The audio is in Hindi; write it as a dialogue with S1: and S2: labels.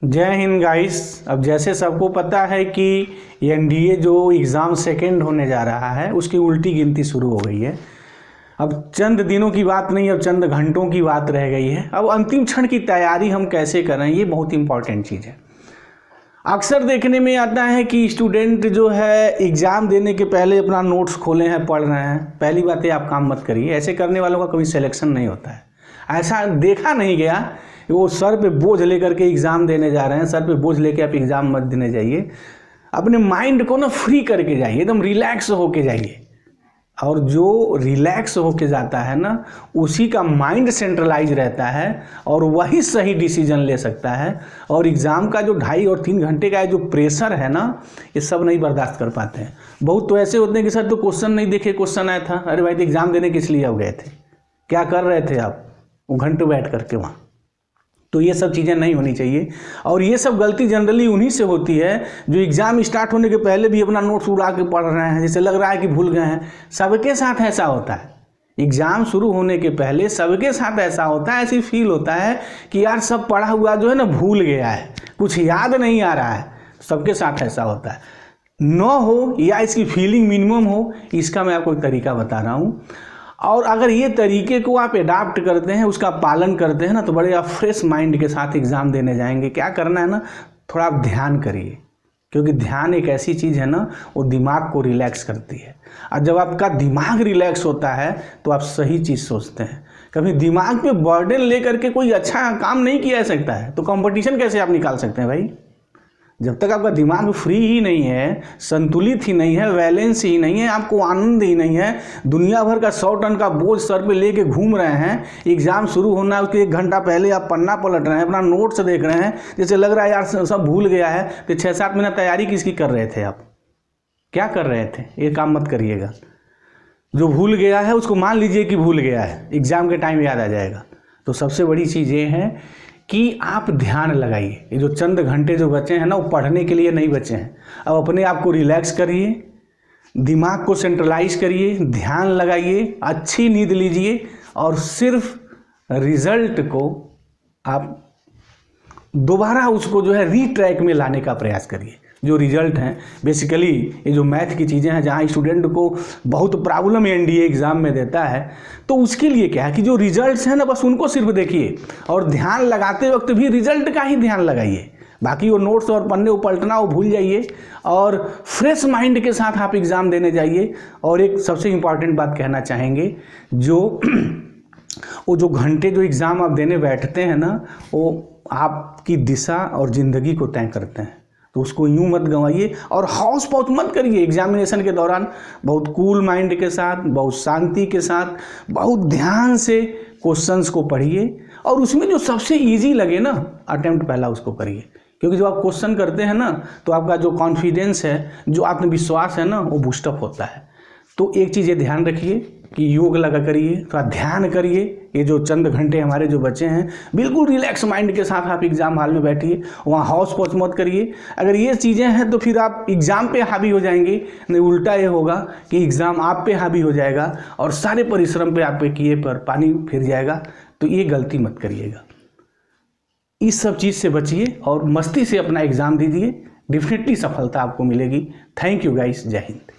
S1: जय हिंद गाइस। अब जैसे सबको पता है कि एनडीए जो एग्ज़ाम सेकेंड होने जा रहा है उसकी उल्टी गिनती शुरू हो गई है। अब चंद दिनों की बात नहीं, अब चंद घंटों की बात रह गई है। अब अंतिम क्षण की तैयारी हम कैसे करें, ये बहुत इंपॉर्टेंट चीज़ है। अक्सर देखने में आता है कि स्टूडेंट जो है एग्ज़ाम देने के पहले अपना नोट्स खोले हैं, पढ़ रहे हैं। पहली बात है, आप काम मत करिए। ऐसे करने वालों का कभी सिलेक्शन नहीं होता है। ऐसा देखा नहीं गया कि वो सर पे बोझ लेकर के एग्ज़ाम देने जा रहे हैं। सर पे बोझ लेके आप एग्ज़ाम मत देने जाइए। अपने माइंड को ना फ्री करके जाइए, एकदम रिलैक्स होके जाइए। और जो रिलैक्स होके जाता है ना, उसी का माइंड सेंट्रलाइज रहता है और वही सही डिसीजन ले सकता है। और एग्ज़ाम का जो 2.5 और 3 घंटे का जो प्रेशर है ना, ये सब नहीं बर्दाश्त कर पाते हैं। बहुत तो ऐसे होते हैं कि सर तो क्वेश्चन नहीं देखे, क्वेश्चन आया था। अरे भाई, तो एग्ज़ाम देने किस लिए आप गए थे? क्या कर रहे थे आप वो घंटों बैठ करके वहाँ? तो ये सब चीज़ें नहीं होनी चाहिए। और ये सब गलती जनरली उन्हीं से होती है जो एग्ज़ाम स्टार्ट होने के पहले भी अपना नोट्स उड़ा के पढ़ रहे हैं, जैसे लग रहा है कि भूल गए हैं। सबके साथ ऐसा होता है। एग्ज़ाम शुरू होने के पहले सबके साथ ऐसा होता है। ऐसी फील होता है कि यार सब पढ़ा हुआ जो है ना भूल गया है, कुछ याद नहीं आ रहा है। सबके साथ ऐसा होता है। न हो या इसकी फीलिंग मिनिमम हो, इसका मैं आपको एक तरीका बता रहा हूँ। और अगर ये तरीके को आप एडाप्ट करते हैं, उसका पालन करते हैं ना, तो बड़े आप फ्रेश माइंड के साथ एग्ज़ाम देने जाएंगे। क्या करना है ना, थोड़ा आप ध्यान करिए, क्योंकि ध्यान एक ऐसी चीज़ है ना, वो दिमाग को रिलैक्स करती है। और जब आपका दिमाग रिलैक्स होता है तो आप सही चीज़ सोचते हैं। कभी दिमाग पे बर्डन लेकर के कोई अच्छा काम नहीं किया जा सकता है, तो कंपटीशन कैसे आप निकाल सकते हैं भाई? जब तक आपका दिमाग फ्री ही नहीं है, संतुलित ही नहीं है, बैलेंस ही नहीं है, आपको आनंद ही नहीं है, दुनिया भर का 100 टन का बोझ सर पे लेके घूम रहे हैं, एग्ज़ाम शुरू होना है उसके 1 घंटा पहले आप पन्ना पलट रहे हैं, अपना नोट्स देख रहे हैं, जैसे लग रहा है यार सब भूल गया है। तो 6-7 महीना तैयारी किसकी कर रहे थे आप? क्या कर रहे थे? ये काम मत करिएगा। जो भूल गया है उसको मान लीजिए कि भूल गया है, एग्ज़ाम के टाइम याद आ जाएगा। तो सबसे बड़ी चीज़ ये है कि आप ध्यान लगाइए। ये जो चंद घंटे जो बचे हैं ना, वो पढ़ने के लिए नहीं बचे हैं। अब अपने आप को रिलैक्स करिए, दिमाग को सेंट्रलाइज करिए, ध्यान लगाइए, अच्छी नींद लीजिए और सिर्फ रिजल्ट को आप दोबारा उसको जो है रीट्रैक में लाने का प्रयास करिए। जो रिजल्ट हैं बेसिकली ये जो मैथ की चीज़ें हैं, जहाँ स्टूडेंट को बहुत प्रॉब्लम एनडीए एग्ज़ाम में देता है, तो उसके लिए क्या है कि जो रिजल्ट्स हैं ना, बस उनको सिर्फ देखिए और ध्यान लगाते वक्त भी रिजल्ट का ही ध्यान लगाइए। बाकी वो नोट्स और पन्ने उपलटना वो भूल जाइए और फ्रेश माइंड के साथ आप एग्ज़ाम देने जाइए। और एक सबसे इम्पॉर्टेंट बात कहना चाहेंगे, वो जो घंटे जो एग्ज़ाम आप देने बैठते हैं ना, वो आपकी दिशा और ज़िंदगी को तय करते हैं। तो उसको यूँ मत गंवाइए और हौस पौच मत करिए। एग्जामिनेशन के दौरान बहुत कूल माइंड के साथ, बहुत शांति के साथ, बहुत ध्यान से क्वेश्चंस को पढ़िए और उसमें जो सबसे इजी लगे ना अटेम्प्ट पहला उसको करिए। क्योंकि जब आप क्वेश्चन करते हैं ना, तो आपका जो कॉन्फिडेंस है, जो आत्मविश्वास है ना, वो बूस्टअप होता है। तो एक चीज़ ये ध्यान रखिए कि योग लगा करिए, थोड़ा ध्यान करिए। ये जो चंद घंटे हमारे जो बचे हैं, बिल्कुल रिलैक्स माइंड के साथ आप एग्ज़ाम हॉल में बैठिए, वहाँ हौस पौच मत करिए। अगर ये चीज़ें हैं तो फिर आप एग्ज़ाम पे हावी हो जाएंगे, नहीं उल्टा ये होगा कि एग्ज़ाम आप पे हावी हो जाएगा और सारे परिश्रम पे आप पे किए पर पानी फिर जाएगा। तो ये गलती मत करिएगा। इस सब चीज़ से बचिए और मस्ती से अपना एग्ज़ाम दीजिए। डेफिनेटली सफलता आपको मिलेगी। Thank you guys. जय हिंद।